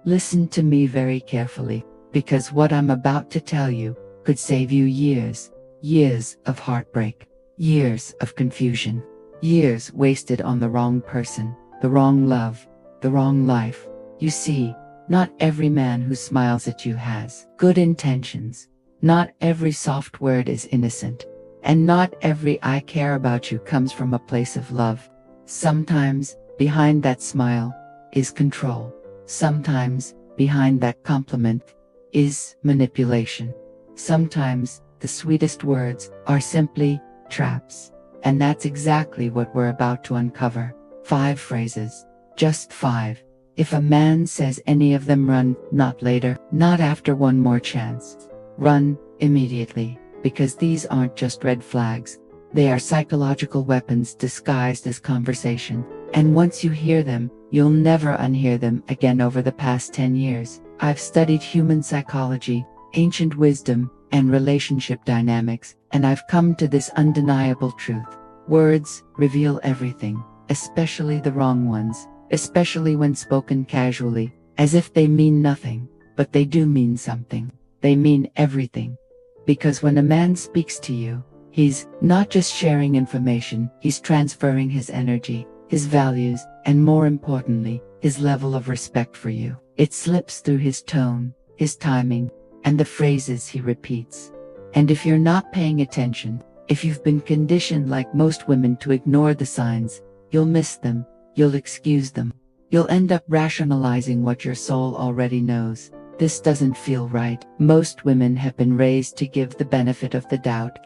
Listen to me very carefully, because what I'm about to tell you could save you years, years of heartbreak, years of confusion, years wasted on the wrong person, the wrong love, the wrong life. You see, not every man who smiles at you has good intentions. Not every soft word is innocent. And not every "I care about you" comes from a place of love. Sometimes, behind that smile, is control. Sometimes, behind that compliment, is manipulation. Sometimes, the sweetest words are simply traps. And that's exactly what we're about to uncover. 5 phrases. Just 5. If a man says any of them, run, not later, not after one more chance. Run, immediately, because these aren't just red flags. They are psychological weapons disguised as conversation. And once you hear them, you'll never unhear them again. Over the past 10 years, I've studied human psychology, ancient wisdom, and relationship dynamics, and I've come to this undeniable truth. Words reveal everything, especially the wrong ones, especially when spoken casually, as if they mean nothing, but they do mean something. They mean everything. Because when a man speaks to you, he's not just sharing information, he's transferring his energy, his values, and more importantly, his level of respect for you. It slips through his tone, his timing, and the phrases he repeats. And if you're not paying attention, if you've been conditioned like most women to ignore the signs, you'll miss them, you'll excuse them. You'll end up rationalizing what your soul already knows. This doesn't feel right. Most women have been raised to give the benefit of the doubt,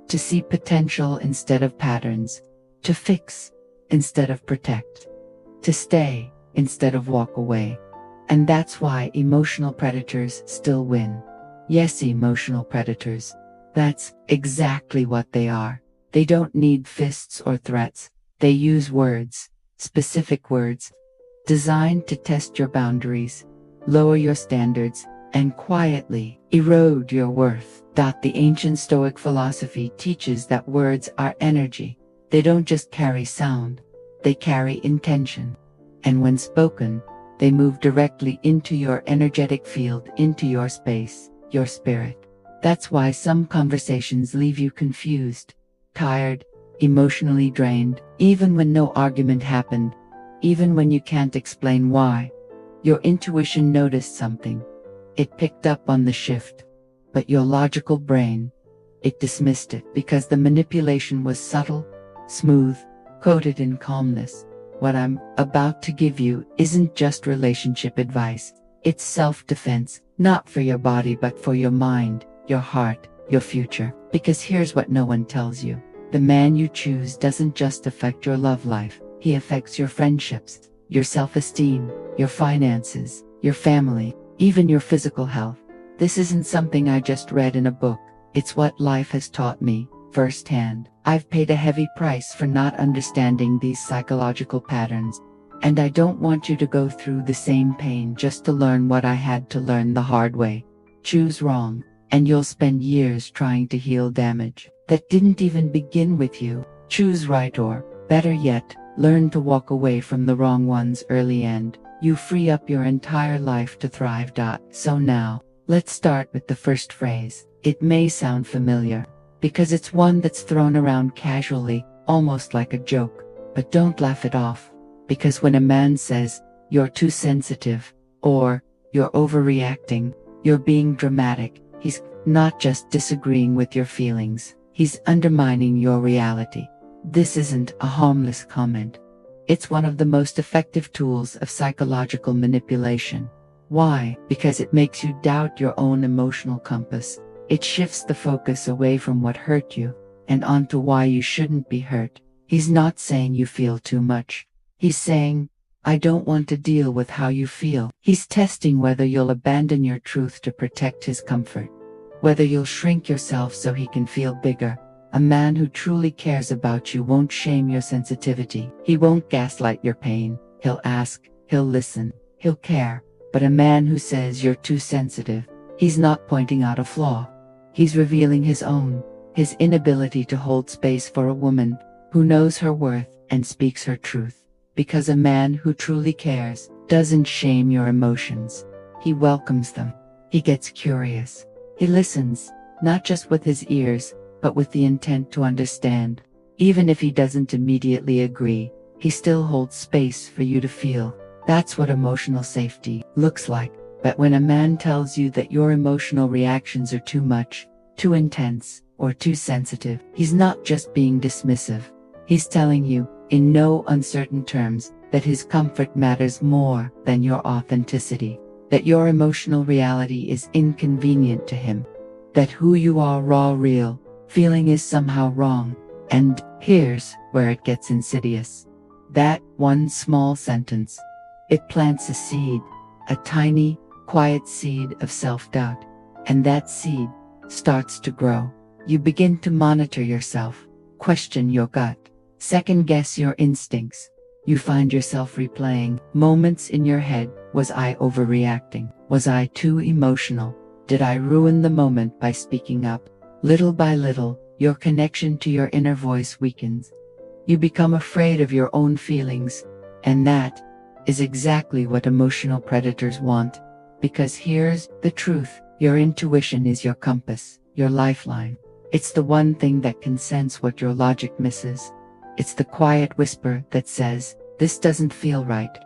to see potential instead of patterns, to fix instead of protect, to stay instead of walk away. And that's why emotional predators still win. Yes, emotional predators. That's exactly what they are. They don't need fists or threats. They use words, specific words, designed to test your boundaries, lower your standards, and quietly erode your worth. The ancient Stoic philosophy teaches that words are energy. They don't just carry sound, they carry intention. And when spoken, they move directly into your energetic field, into your space, your spirit. That's why some conversations leave you confused, tired, emotionally drained, even when no argument happened, even when you can't explain why. Your intuition noticed something. It picked up on the shift. But your logical brain, it dismissed it because the manipulation was subtle, smooth, coated in calmness. What I'm about to give you isn't just relationship advice. It's self-defense, not for your body but for your mind, your heart, your future. Because here's what no one tells you. The man you choose doesn't just affect your love life. He affects your friendships, your self-esteem, your finances, your family, even your physical health. This isn't something I just read in a book. It's what life has taught me, firsthand. I've paid a heavy price for not understanding these psychological patterns, and I don't want you to go through the same pain just to learn what I had to learn the hard way. Choose wrong, and you'll spend years trying to heal damage that didn't even begin with you. Choose right, or, better yet, learn to walk away from the wrong ones early and you free up your entire life to thrive. So now, let's start with the first phrase. It may sound familiar, because it's one that's thrown around casually, almost like a joke. But don't laugh it off, because when a man says, "You're too sensitive," or "You're overreacting," "You're being dramatic," he's not just disagreeing with your feelings, he's undermining your reality. This isn't a harmless comment. It's one of the most effective tools of psychological manipulation. Why? Because it makes you doubt your own emotional compass. It shifts the focus away from what hurt you and onto why you shouldn't be hurt. He's not saying you feel too much. He's saying, "I don't want to deal with how you feel." He's testing whether you'll abandon your truth to protect his comfort, whether you'll shrink yourself so he can feel bigger. A man who truly cares about you won't shame your sensitivity. He won't gaslight your pain. He'll ask, he'll listen, he'll care. But a man who says you're too sensitive, he's not pointing out a flaw. He's revealing his own, his inability to hold space for a woman who knows her worth and speaks her truth. Because a man who truly cares doesn't shame your emotions. He welcomes them. He gets curious. He listens, not just with his ears, but with the intent to understand. Even if he doesn't immediately agree, he still holds space for you to feel. That's what emotional safety looks like. But when a man tells you that your emotional reactions are too much, too intense, or too sensitive, he's not just being dismissive. He's telling you, in no uncertain terms, that his comfort matters more than your authenticity, that your emotional reality is inconvenient to him, that who you are raw real, feeling is somehow wrong. And here's where it gets insidious. That one small sentence, it plants a seed, a tiny, quiet seed of self-doubt. And that seed starts to grow. You begin to monitor yourself, question your gut, second-guess your instincts. You find yourself replaying moments in your head. Was I overreacting? Was I too emotional? Did I ruin the moment by speaking up? Little by little, your connection to your inner voice weakens. You become afraid of your own feelings, and that is exactly what emotional predators want. Because here's the truth, your intuition is your compass, your lifeline. It's the one thing that can sense what your logic misses. It's the quiet whisper that says, this doesn't feel right,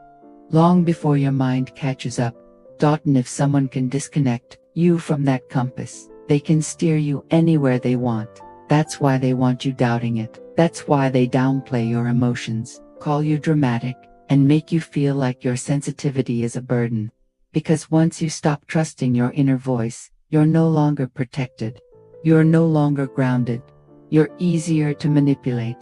long before your mind catches up. And if someone can disconnect you from that compass, they can steer you anywhere they want. That's why they want you doubting it. That's why they downplay your emotions, call you dramatic, and make you feel like your sensitivity is a burden. Because once you stop trusting your inner voice, you're no longer protected. You're no longer grounded. You're easier to manipulate.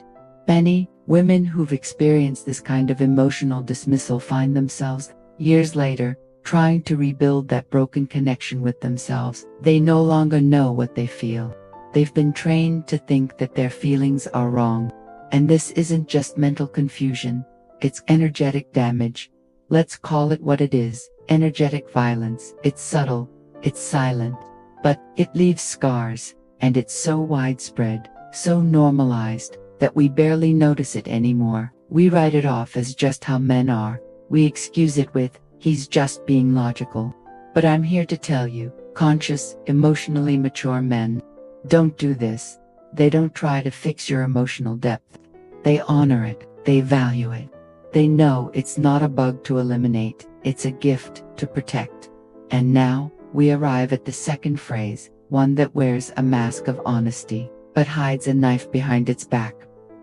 Many women who've experienced this kind of emotional dismissal find themselves, years later, trying to rebuild that broken connection with themselves. They no longer know what they feel. They've been trained to think that their feelings are wrong. And this isn't just mental confusion, it's energetic damage. Let's call it what it is, energetic violence. It's subtle, it's silent, but it leaves scars, and it's so widespread, so normalized, that we barely notice it anymore. We write it off as just how men are. We excuse it with, he's just being logical. But I'm here to tell you, conscious, emotionally mature men don't do this. They don't try to fix your emotional depth. They honor it, they value it. They know it's not a bug to eliminate, it's a gift to protect. And now, we arrive at the second phrase, one that wears a mask of honesty, but hides a knife behind its back.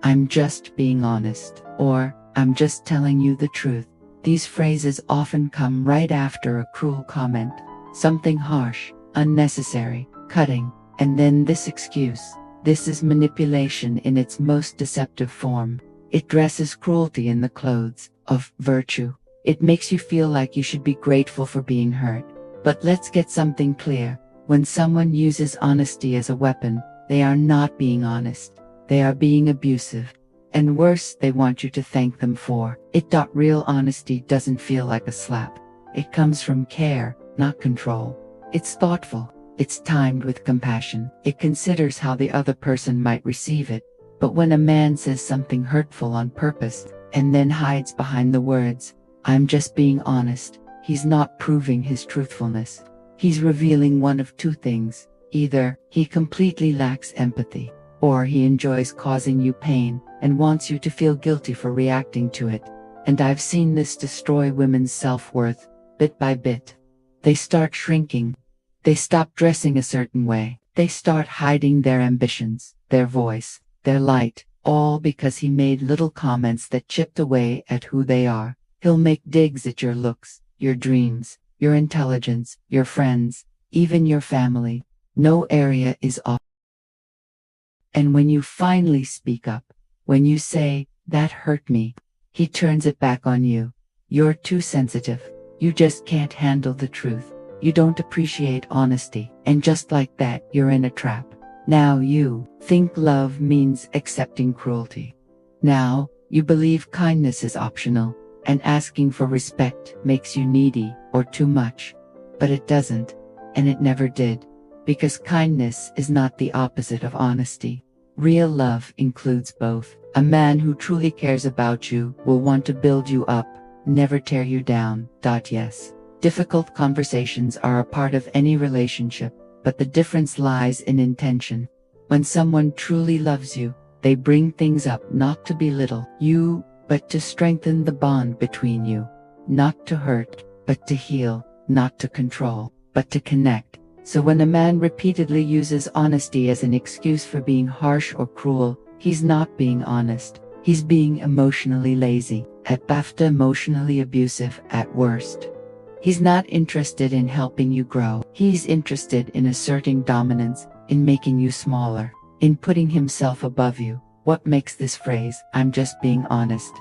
I'm just being honest, or I'm just telling you the truth. These phrases often come right after a cruel comment, something harsh, unnecessary, cutting, and then this excuse. This is manipulation in its most deceptive form. It dresses cruelty in the clothes of virtue. It makes you feel like you should be grateful for being hurt. But let's get something clear. When someone uses honesty as a weapon, they are not being honest. They are being abusive. And worse, they want you to thank them for it. Real honesty doesn't feel like a slap. It comes from care, not control. It's thoughtful. It's timed with compassion. It considers how the other person might receive it. But when a man says something hurtful on purpose, and then hides behind the words, I'm just being honest, he's not proving his truthfulness. He's revealing one of two things. Either he completely lacks empathy, or he enjoys causing you pain and wants you to feel guilty for reacting to it. And I've seen this destroy women's self-worth, bit by bit. They start shrinking. They stop dressing a certain way. They start hiding their ambitions, their voice, their light, all because he made little comments that chipped away at who they are. He'll make digs at your looks, your dreams, your intelligence, your friends, even your family. No area is off. And when you finally speak up, when you say, that hurt me, he turns it back on you. You're too sensitive. You just can't handle the truth. You don't appreciate honesty. And just like that, you're in a trap. Now you think love means accepting cruelty. Now you believe kindness is optional, and asking for respect makes you needy or too much. But it doesn't, and it never did. Because kindness is not the opposite of honesty. Real love includes both. A man who truly cares about you will want to build you up, never tear you down. Yes. Difficult conversations are a part of any relationship, but the difference lies in intention. When someone truly loves you, they bring things up not to belittle you, but to strengthen the bond between you. Not to hurt, but to heal. Not to control, but to connect. So when a man repeatedly uses honesty as an excuse for being harsh or cruel, he's not being honest. He's being emotionally lazy, at best emotionally abusive at worst. He's not interested in helping you grow. He's interested in asserting dominance, in making you smaller, in putting himself above you. What makes this phrase, "I'm just being honest,"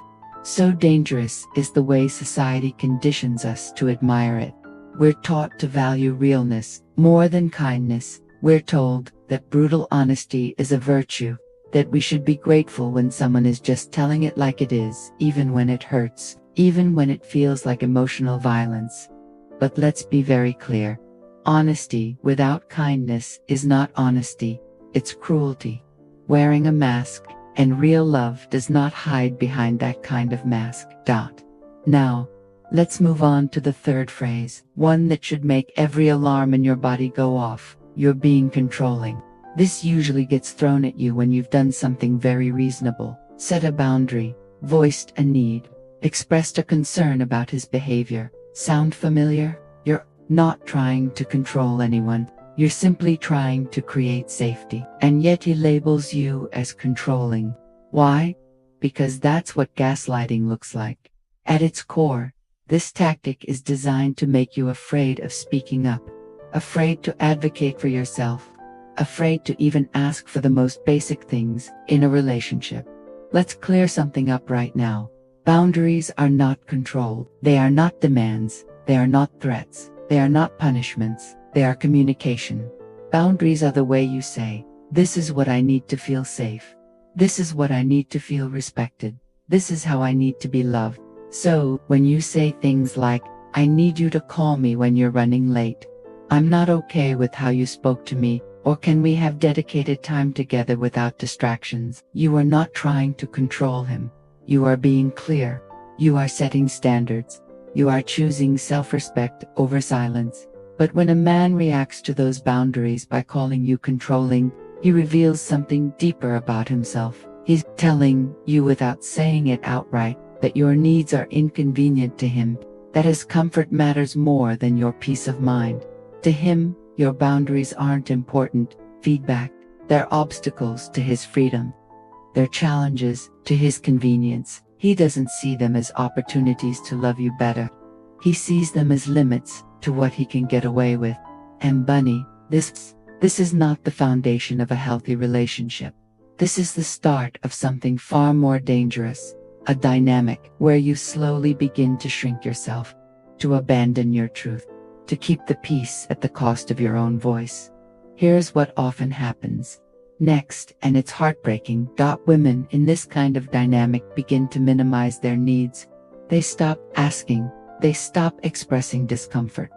so dangerous is the way society conditions us to admire it. We're taught to value realness more than kindness. We're told that brutal honesty is a virtue, that we should be grateful when someone is just telling it like it is, even when it hurts, even when it feels like emotional violence. But let's be very clear. Honesty without kindness is not honesty, it's cruelty. Wearing a mask, and real love does not hide behind that kind of mask. Now, let's move on to the third phrase, one that should make every alarm in your body go off. You're being controlling. This usually gets thrown at you when you've done something very reasonable, set a boundary, voiced a need, expressed a concern about his behavior. Sound familiar? You're not trying to control anyone. You're simply trying to create safety. And yet he labels you as controlling. Why? Because that's what gaslighting looks like. At its core, this tactic is designed to make you afraid of speaking up, afraid to advocate for yourself, afraid to even ask for the most basic things in a relationship. Let's clear something up right now. Boundaries are not control. They are not demands. They are not threats. They are not punishments. They are communication. Boundaries are the way you say, "This is what I need to feel safe. This is what I need to feel respected. This is how I need to be loved." So, when you say things like, "I need you to call me when you're running late," "I'm not okay with how you spoke to me," or "Can we have dedicated time together without distractions?" you are not trying to control him. You are being clear. You are setting standards. You are choosing self-respect over silence. But when a man reacts to those boundaries by calling you controlling, he reveals something deeper about himself. He's telling you without saying it outright that your needs are inconvenient to him, that his comfort matters more than your peace of mind. To him, your boundaries aren't important feedback. They're obstacles to his freedom. They're challenges to his convenience. He doesn't see them as opportunities to love you better. He sees them as limits to what he can get away with. And Bunny, this is not the foundation of a healthy relationship. This is the start of something far more dangerous, a dynamic where you slowly begin to shrink yourself, to abandon your truth, to keep the peace at the cost of your own voice. Here's what often happens next, and it's heartbreaking. Women in this kind of dynamic begin to minimize their needs. They stop asking. They stop expressing discomfort.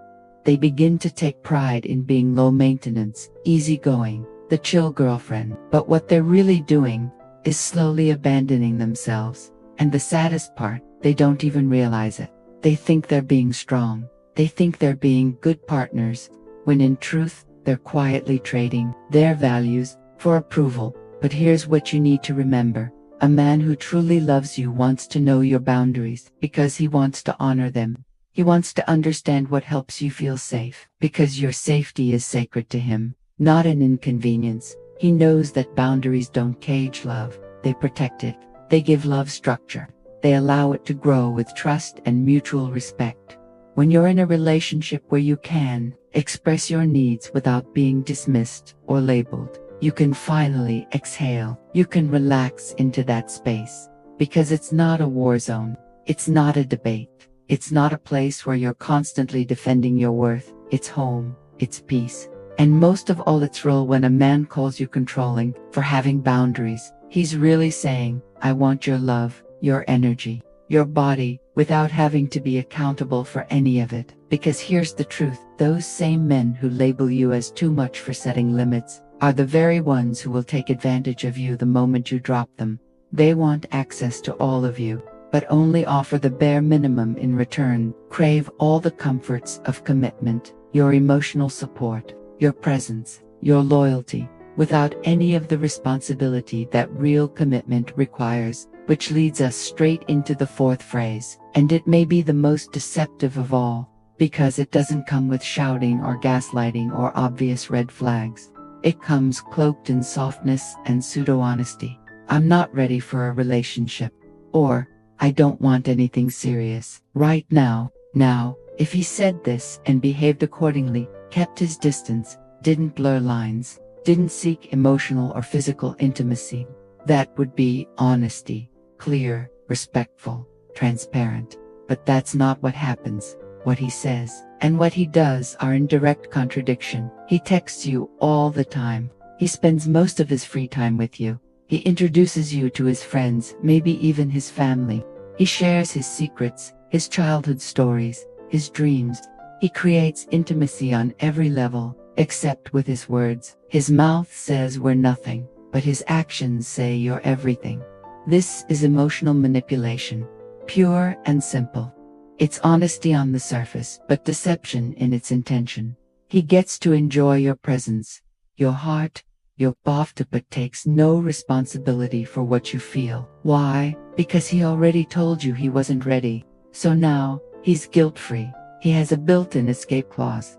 They begin to take pride in being low maintenance, easygoing, the chill girlfriend. But what they're really doing is slowly abandoning themselves. And the saddest part, they don't even realize it. They think they're being strong. They think they're being good partners, when in truth, they're quietly trading their values for approval. But here's what you need to remember. A man who truly loves you wants to know your boundaries because he wants to honor them. He wants to understand what helps you feel safe, because your safety is sacred to him, not an inconvenience. He knows that boundaries don't cage love, they protect it. They give love structure. They allow it to grow with trust and mutual respect. When you're in a relationship where you can express your needs without being dismissed or labeled, you can finally exhale. You can relax into that space. Because it's not a war zone. It's not a debate. It's not a place where you're constantly defending your worth. It's home. It's peace. And most of all, it's real. When a man calls you controlling for having boundaries, he's really saying, "I want your love, your energy, your body," without having to be accountable for any of it. Because here's the truth. Those same men who label you as too much for setting limits are the very ones who will take advantage of you the moment you drop them. They want access to all of you. but only offer the bare minimum in return. Crave all the comforts of commitment, your emotional support, your presence, your loyalty, without any of the responsibility that real commitment requires, which leads us straight into the fourth phrase, and it may be the most deceptive of all, because it doesn't come with shouting or gaslighting or obvious red flags. It comes cloaked in softness and pseudo-honesty. I'm not ready for a relationship. Or, I don't want anything serious right now. Now, if he said this and behaved accordingly, kept his distance, didn't blur lines, didn't seek emotional or physical intimacy, that would be honesty, clear, respectful, transparent. But that's not what happens. What he says and what he does are in direct contradiction. He texts you all the time. He spends most of his free time with you. He introduces you to his friends, maybe even his family. He shares his secrets, his childhood stories, his dreams. He creates intimacy on every level, except with his words. His mouth says we're nothing, but his actions say you're everything. This is emotional manipulation, pure and simple. It's honesty on the surface, but deception in its intention. He gets to enjoy your presence, your heart, your BAFTA, but takes no responsibility for what you feel. Why? Because he already told you he wasn't ready. So now, he's guilt-free. He has a built-in escape clause.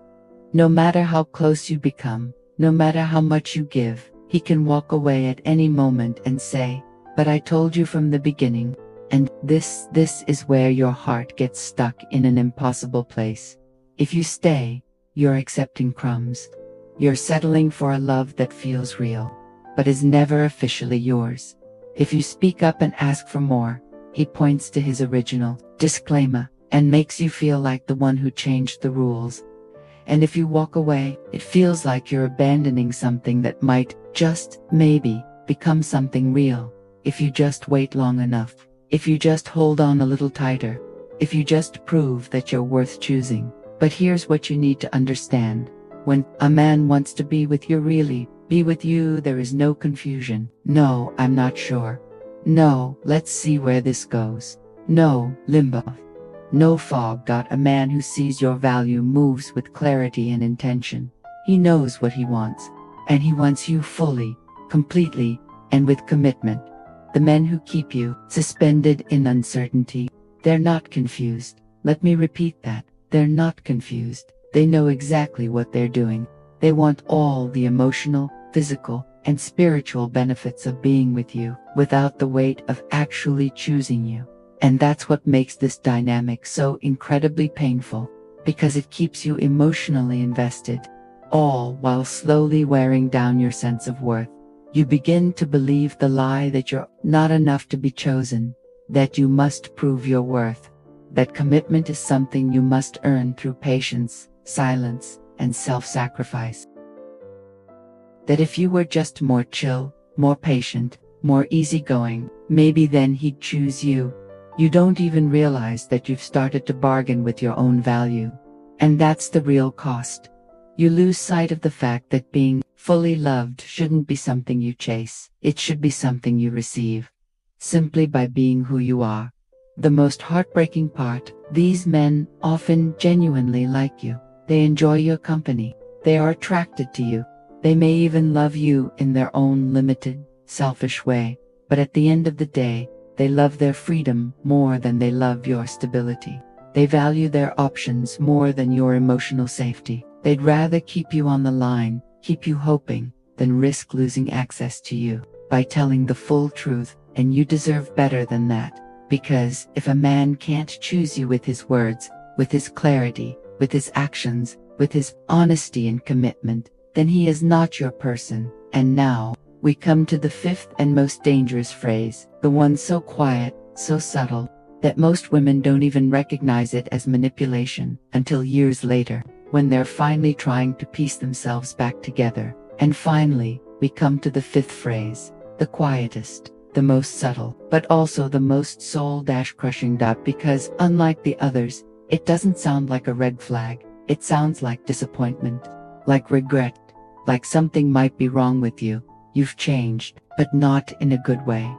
No matter how close you become, no matter how much you give, he can walk away at any moment and say, "But I told you from the beginning." And this is where your heart gets stuck in an impossible place. If you stay, you're accepting crumbs. You're settling for a love that feels real, but is never officially yours. If you speak up and ask for more, he points to his original disclaimer and makes you feel like the one who changed the rules. And if you walk away, it feels like you're abandoning something that might, just maybe, become something real. If you just wait long enough. If you just hold on a little tighter, if you just prove that you're worth choosing. But here's what you need to understand. When a man wants to be with you, really be with you, there is no confusion. No, I'm not sure. No, let's see where this goes. No, limbo. No fog. A man who sees your value moves with clarity and intention. He knows what he wants, and he wants you fully, completely, and with commitment. The men who keep you suspended in uncertainty, they're not confused. Let me repeat that. They're not confused. They know exactly what they're doing. They want all the emotional, physical, and spiritual benefits of being with you, without the weight of actually choosing you. And that's what makes this dynamic so incredibly painful, because it keeps you emotionally invested, all while slowly wearing down your sense of worth. You begin to believe the lie that you're not enough to be chosen, that you must prove your worth, that commitment is something you must earn through patience, silence, and self-sacrifice. That if you were just more chill, more patient, more easygoing, maybe then he'd choose you. You don't even realize that you've started to bargain with your own value. And that's the real cost. You lose sight of the fact that being fully loved shouldn't be something you chase. It should be something you receive, simply by being who you are. The most heartbreaking part, these men often genuinely like you. They enjoy your company. They are attracted to you. They may even love you in their own limited, selfish way. But at the end of the day, they love their freedom more than they love your stability. They value their options more than your emotional safety. They'd rather keep you on the line, keep you hoping, than risk losing access to you by telling the full truth. And you deserve better than that. Because if a man can't choose you with his words, with his clarity, with his actions, with his honesty and commitment, then he is not your person. And now, we come to the fifth and most dangerous phrase, the one so quiet, so subtle, that most women don't even recognize it as manipulation until years later, when they're finally trying to piece themselves back together. And finally, we come to the fifth phrase, the quietest, the most subtle, but also the most soul-crushing. Because, unlike the others, it doesn't sound like a red flag. It sounds like disappointment, like regret, like something might be wrong with you. You've changed, but not in a good way.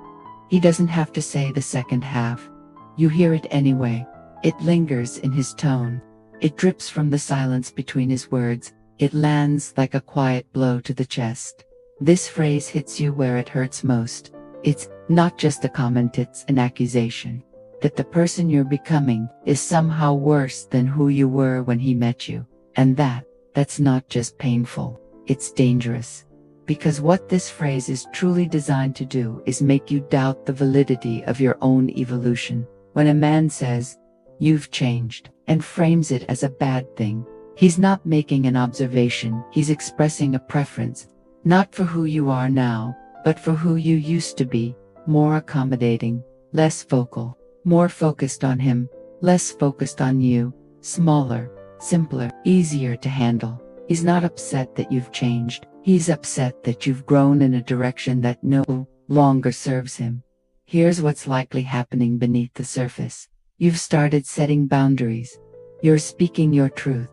He doesn't have to say the second half. You hear it anyway. It lingers in his tone. It drips from the silence between his words. It lands like a quiet blow to the chest. This phrase hits you where it hurts most. It's not just a comment, it's an accusation. That the person you're becoming is somehow worse than who you were when he met you. And that's not just painful, it's dangerous. Because what this phrase is truly designed to do is make you doubt the validity of your own evolution. When a man says, "You've changed," and frames it as a bad thing, he's not making an observation, he's expressing a preference. Not for who you are now, but for who you used to be. More accommodating, less vocal, more focused on him, less focused on you, smaller, simpler, easier to handle. He's not upset that you've changed. He's upset that you've grown in a direction that no longer serves him. Here's what's likely happening beneath the surface. You've started setting boundaries. You're speaking your truth.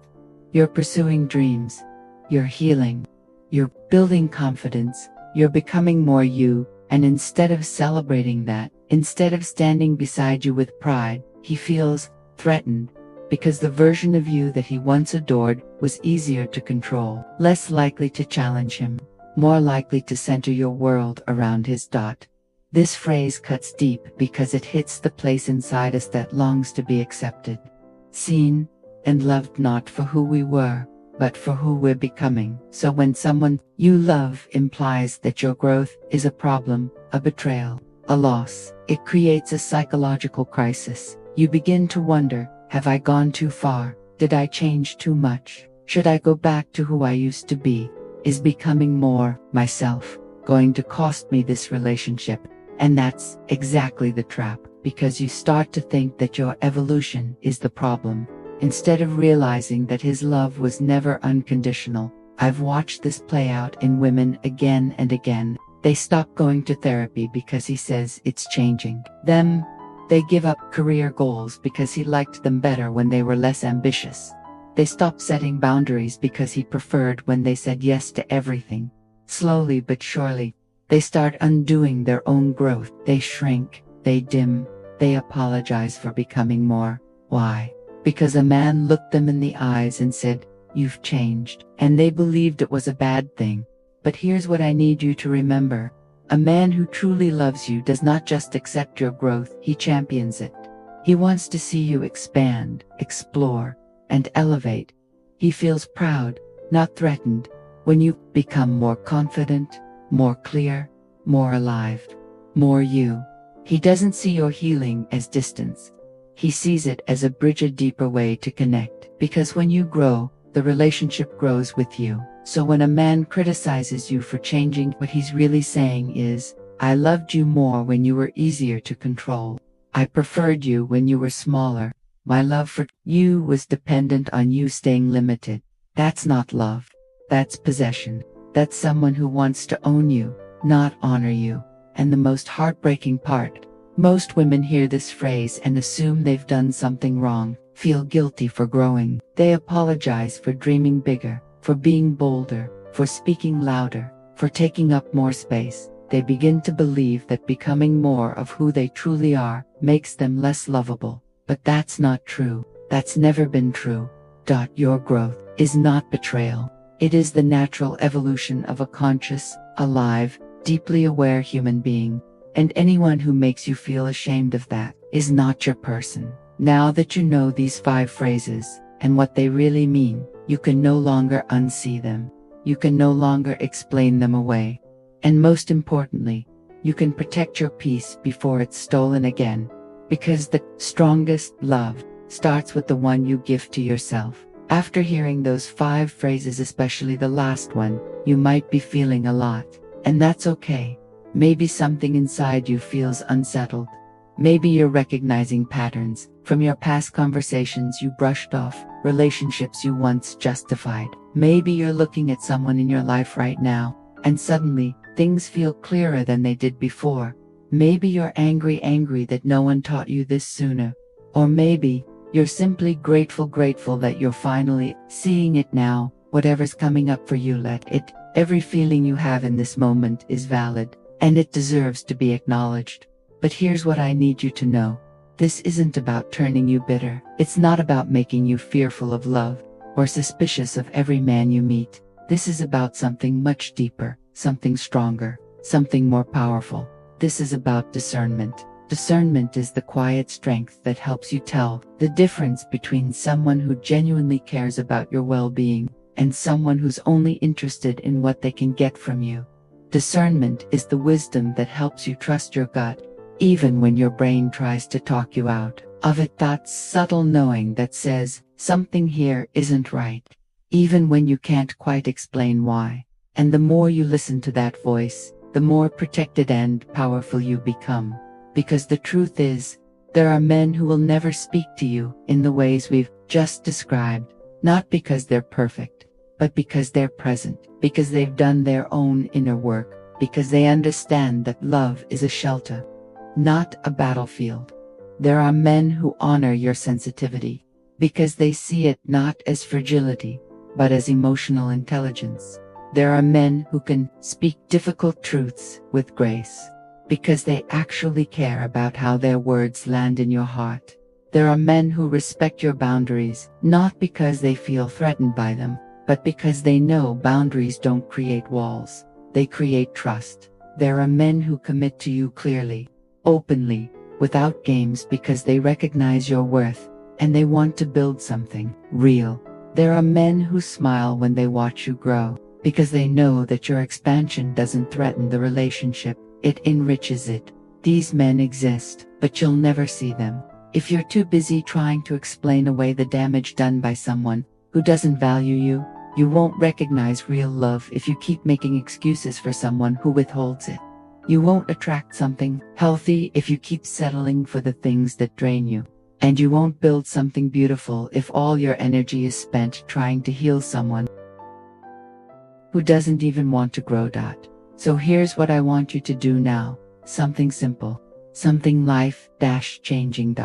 You're pursuing dreams. You're healing. You're building confidence. You're becoming more you, and instead of celebrating that, instead of standing beside you with pride, he feels threatened. Because the version of you that he once adored was easier to control, less likely to challenge him, more likely to center your world around his dot. This phrase cuts deep because it hits the place inside us that longs to be accepted, seen, and loved not for who we were, but for who we're becoming. So when someone you love implies that your growth is a problem, a betrayal, a loss, it creates a psychological crisis. You begin to wonder, have I gone too far? Did I change too much? Should I go back to who I used to be? Is becoming more myself going to cost me this relationship? And that's exactly the trap, because you start to think that your evolution is the problem, instead of realizing that his love was never unconditional. I've watched this play out in women again and again. They stop going to therapy because he says it's changing them. They give up career goals because he liked them better when they were less ambitious. They stop setting boundaries because he preferred when they said yes to everything. Slowly but surely, they start undoing their own growth. They shrink, they dim, they apologize for becoming more. Why? Because a man looked them in the eyes and said, "You've changed," and they believed it was a bad thing. But here's what I need you to remember. A man who truly loves you does not just accept your growth, he champions it. He wants to see you expand, explore, and elevate. He feels proud, not threatened, when you become more confident, more clear, more alive, more you. He doesn't see your healing as distance. He sees it as a bridge, a deeper way to connect. Because when you grow, the relationship grows with you. So when a man criticizes you for changing, what he's really saying is, I loved you more when you were easier to control. I preferred you when you were smaller. My love for you was dependent on you staying limited. That's not love. That's possession. That's someone who wants to own you, not honor you. And the most heartbreaking part, most women hear this phrase and assume they've done something wrong, feel guilty for growing. They apologize for dreaming bigger, for being bolder, for speaking louder, for taking up more space. They begin to believe that becoming more of who they truly are makes them less lovable. But that's not true. That's never been true. Your growth is not betrayal. It is the natural evolution of a conscious, alive, deeply aware human being. And anyone who makes you feel ashamed of that is not your person. Now that you know these 5 phrases and what they really mean, you can no longer unsee them. You can no longer explain them away. And most importantly, you can protect your peace before it's stolen again. Because the strongest love starts with the one you give to yourself. After hearing those 5 phrases, especially the last one, you might be feeling a lot. And that's okay. Maybe something inside you feels unsettled. Maybe you're recognizing patterns from your past conversations you brushed off, relationships you once justified. Maybe you're looking at someone in your life right now, and suddenly, things feel clearer than they did before. Maybe you're angry that no one taught you this sooner. Or maybe, you're simply grateful that you're finally seeing it now. Whatever's coming up for you, let it. Every feeling you have in this moment is valid, and it deserves to be acknowledged. But here's what I need you to know. This isn't about turning you bitter. It's not about making you fearful of love or suspicious of every man you meet. This is about something much deeper, something stronger, something more powerful. This is about discernment. Discernment is the quiet strength that helps you tell the difference between someone who genuinely cares about your well-being and someone who's only interested in what they can get from you. Discernment is the wisdom that helps you trust your gut, even when your brain tries to talk you out of it. That subtle knowing that says, something here isn't right, even when you can't quite explain why. And the more you listen to that voice, the more protected and powerful you become. Because the truth is, there are men who will never speak to you in the ways we've just described, not because they're perfect, but because they're present, because they've done their own inner work, because they understand that love is a shelter, not a battlefield. There are men who honor your sensitivity, because they see it not as fragility, but as emotional intelligence. There are men who can speak difficult truths with grace, because they actually care about how their words land in your heart. There are men who respect your boundaries, not because they feel threatened by them, but because they know boundaries don't create walls, they create trust. There are men who commit to you clearly, openly, without games, because they recognize your worth, and they want to build something real. There are men who smile when they watch you grow, because they know that your expansion doesn't threaten the relationship, it enriches it. These men exist, but you'll never see them. If you're too busy trying to explain away the damage done by someone who doesn't value you, you won't recognize real love if you keep making excuses for someone who withholds it. You won't attract something healthy if you keep settling for the things that drain you. And you won't build something beautiful if all your energy is spent trying to heal someone who doesn't even want to grow. So here's what I want you to do now. Something simple. Something life-changing.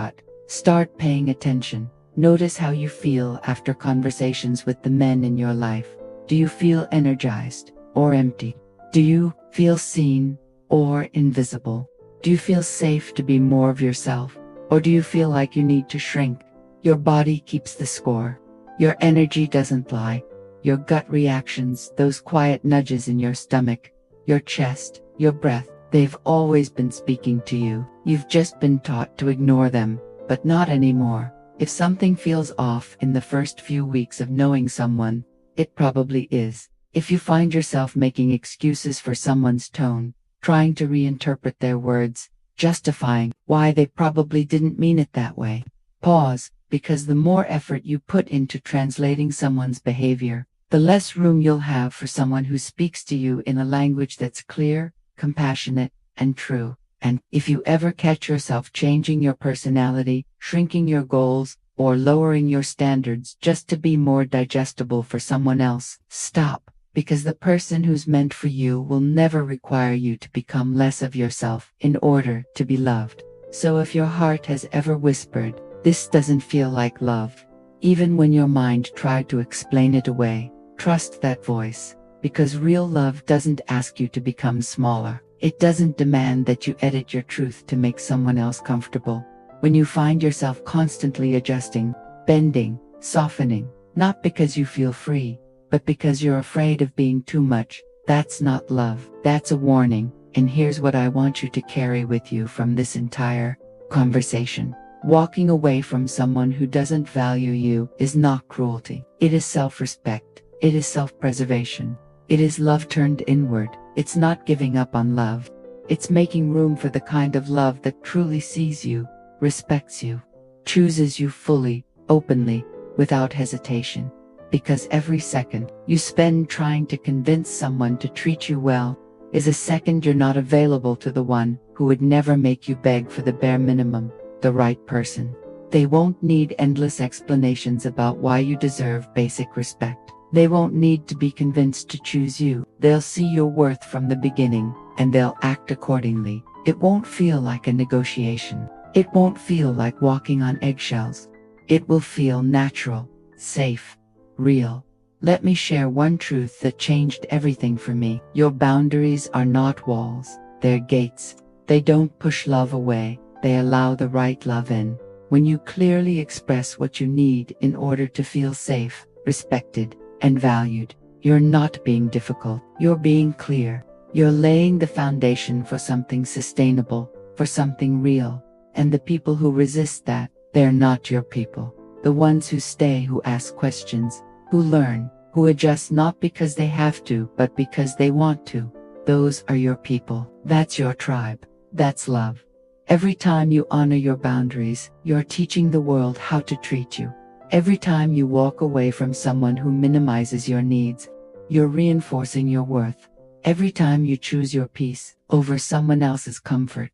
Start paying attention. Notice how you feel after conversations with the men in your life. Do you feel energized or empty? Do you feel seen or invisible? Do you feel safe to be more of yourself? Or do you feel like you need to shrink? Your body keeps the score. Your energy doesn't lie. Your gut reactions, those quiet nudges in your stomach, your chest, your breath, they've always been speaking to you. You've just been taught to ignore them, but not anymore. If something feels off in the first few weeks of knowing someone, it probably is. If you find yourself making excuses for someone's tone, trying to reinterpret their words, justifying why they probably didn't mean it that way, pause, because the more effort you put into translating someone's behavior, the less room you'll have for someone who speaks to you in a language that's clear, compassionate, and true. And if you ever catch yourself changing your personality, shrinking your goals, or lowering your standards just to be more digestible for someone else, stop, because the person who's meant for you will never require you to become less of yourself in order to be loved. So if your heart has ever whispered, "This doesn't feel like love," even when your mind tried to explain it away, trust that voice, because real love doesn't ask you to become smaller. It doesn't demand that you edit your truth to make someone else comfortable. When you find yourself constantly adjusting, bending, softening, not because you feel free, but because you're afraid of being too much, that's not love. That's a warning. And here's what I want you to carry with you from this entire conversation. Walking away from someone who doesn't value you is not cruelty. It is self-respect. It is self-preservation. It is love turned inward. It's not giving up on love. It's making room for the kind of love that truly sees you, respects you, chooses you fully, openly, without hesitation. Because every second you spend trying to convince someone to treat you well is a second you're not available to the one who would never make you beg for the bare minimum, the right person. They won't need endless explanations about why you deserve basic respect. They won't need to be convinced to choose you. They'll see your worth from the beginning, and they'll act accordingly. It won't feel like a negotiation. It won't feel like walking on eggshells. It will feel natural, safe, real. Let me share one truth that changed everything for me. Your boundaries are not walls. They're gates. They don't push love away. they allow the right love in. When you clearly express what you need in order to feel safe, respected, and valued, you're not being difficult, you're being clear. You're laying the foundation for something sustainable, for something real. And the people who resist that, they're not your people. The ones who stay, who ask questions, who learn, who adjust not because they have to, but because they want to. Those are your people. That's your tribe. That's love. Every time you honor your boundaries, you're teaching the world how to treat you. Every time you walk away from someone who minimizes your needs, you're reinforcing your worth. Every time you choose your peace over someone else's comfort,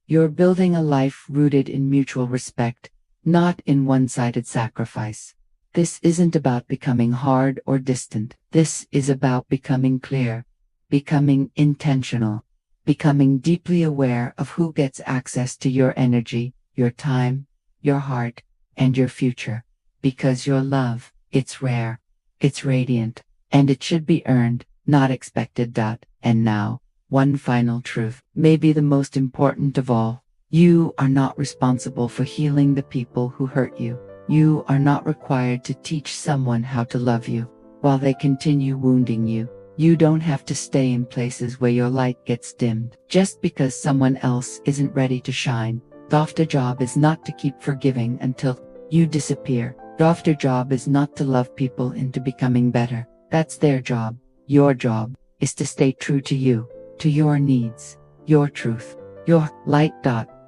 you're building a life rooted in mutual respect, not in one-sided sacrifice. This isn't about becoming hard or distant. This is about becoming clear, becoming intentional, becoming deeply aware of who gets access to your energy, your time, your heart, and your future. Because your love, it's rare, it's radiant, and it should be earned, not expected. And now, one final truth, maybe the most important of all. You are not responsible for healing the people who hurt you. You are not required to teach someone how to love you while they continue wounding you. You don't have to stay in places where your light gets dimmed just because someone else isn't ready to shine. The job is not to keep forgiving until you disappear. The job is not to love people into becoming better. That's their job. Your job is to stay true to you, to your needs, your truth, your light.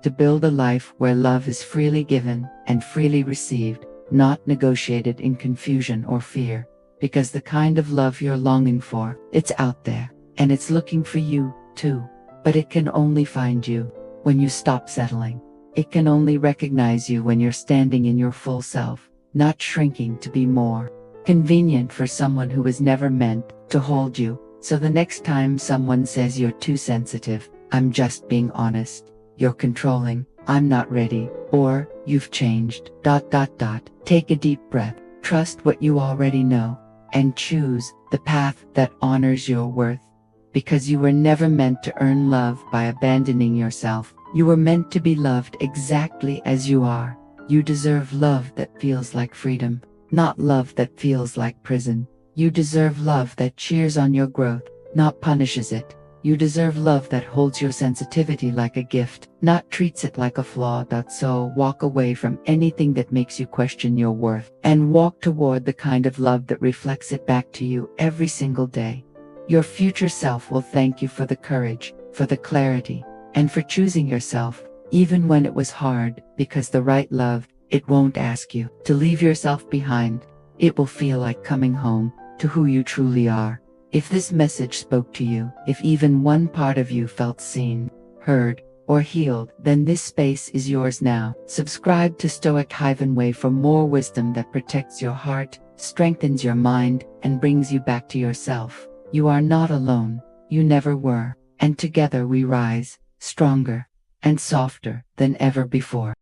To build a life where love is freely given and freely received, not negotiated in confusion or fear. Because the kind of love you're longing for, it's out there, and it's looking for you, too. But it can only find you when you stop settling. It can only recognize you when you're standing in your full self, not shrinking to be more convenient for someone who was never meant to hold you. So the next time someone says you're too sensitive, I'm just being honest, you're controlling, I'm not ready, or you've changed, take a deep breath, trust what you already know, and choose the path that honors your worth. Because you were never meant to earn love by abandoning yourself. You were meant to be loved exactly as you are. You deserve love that feels like freedom, not love that feels like prison. You deserve love that cheers on your growth, not punishes it. You deserve love that holds your sensitivity like a gift, not treats it like a flaw. So walk away from anything that makes you question your worth, and walk toward the kind of love that reflects it back to you every single day. Your future self will thank you for the courage, for the clarity, and for choosing yourself, even when it was hard, because the right love, it won't ask you to leave yourself behind. It will feel like coming home to who you truly are. If this message spoke to you, if even one part of you felt seen, heard, or healed, then this space is yours now. Subscribe to Stoic Havenway for more wisdom that protects your heart, strengthens your mind, and brings you back to yourself. You are not alone. You never were. And together we rise, stronger and softer than ever before.